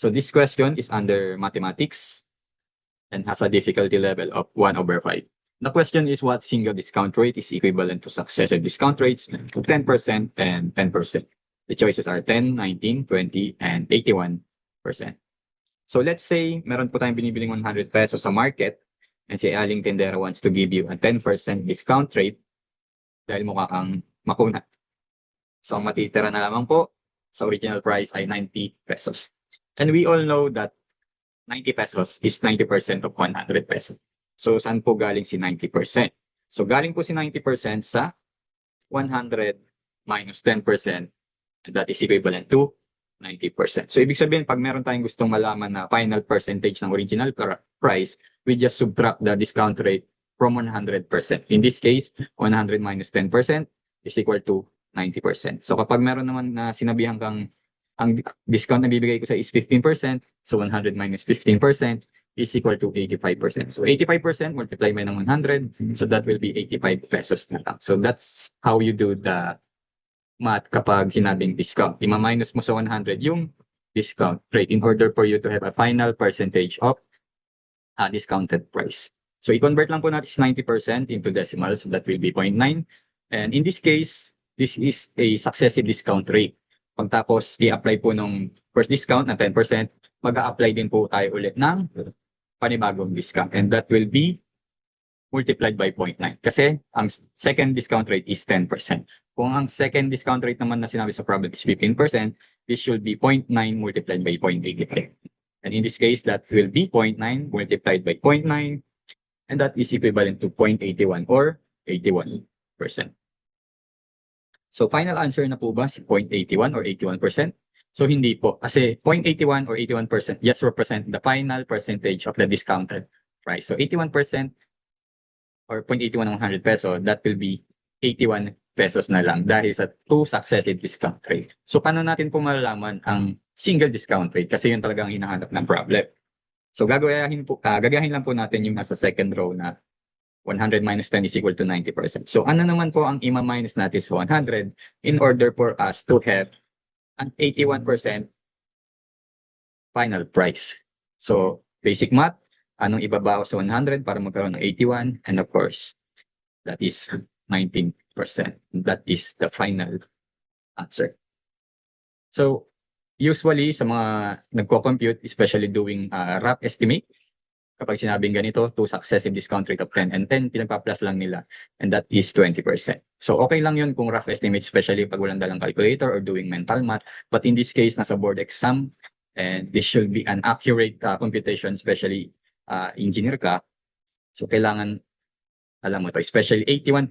So this question is under mathematics and has a difficulty level of 1/5. The question is, what single discount rate is equivalent to successive discount rates of 10% and 10%? The choices are 10, 19, 20, and 81%. So let's say meron po tayong binibiling 100 pesos sa market and si Aling Tindera wants to give you a 10% discount rate dahil mukha kang makunat. So ang matitira na lamang po sa original price ay 90 pesos. And we all know that 90 pesos is 90% of 100 pesos. So saan po galing si 90%? So galing po si 90% sa 100 minus 10%, and that is equivalent to 90%. So ibig sabihin, pag meron tayong gustong malaman na final percentage ng original price, we just subtract the discount rate from 100%. In this case, 100 minus 10% is equal to 90%. So kapag meron naman na sinabihan kang ang discount na bibigay ko sa is 15%, so 100 minus 15% is equal to 85%. So 85% multiply by ng 100, so that will be 85 pesos na lang. So that's how you do the math kapag sinabing discount. Ima-minus mo sa 100 yung discount rate in order for you to have a final percentage of discounted price. So i-convert lang po natin 90% into decimals, so that will be 0.9. And in this case, this is a successive discount rate. Pagtapos i-apply po nung first discount na 10%, mag-a-apply din po tayo ulit ng panibagong discount. And that will be multiplied by 0.9. Kasi ang second discount rate is 10%. Kung ang second discount rate naman na sinabi sa problem is 15%, this should be 0.9 multiplied by 0.85. And in this case, that will be 0.9 multiplied by 0.9, and that is equivalent to 0.81 or 81%. So final answer na po ba si 0.81 or 81%? So hindi po. Kasi 0.81 or 81% just represent the final percentage of the discounted price. So 81% or 0.81 ng 100 peso, that will be 81 pesos na lang dahil sa two successive discount rate. So paano natin po malalaman ang single discount rate? Kasi yun talagang hinahanap ng problem. So gagayahin lang po natin yung nasa second row na 100 minus 10 is equal to 90%. So ano naman po ang ima-minus natin sa 100 in order for us to have an 81% final price? So basic math, anong ibabawas sa 100 para magkaroon ng 81? And of course, that is 19%. That is the final answer. So usually sa mga nagko-compute, especially doing rough estimate, kapag sinabing ganito, two successive discount rate of 10 and 10, pinagpa-plus lang nila, and that is 20%. So okay lang yun kung rough estimate, especially pag walang dalang calculator or doing mental math. But in this case, nasa board exam, and this should be an accurate computation, especially engineer ka. So kailangan, alam mo to, especially 81%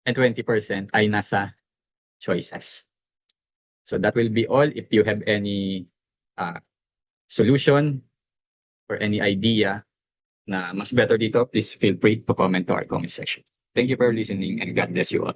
and 20% ay nasa choices. So that will be all. If you have any solution or any idea na mas better dito, please feel free to comment to our comment section. Thank you for listening, and God bless you all.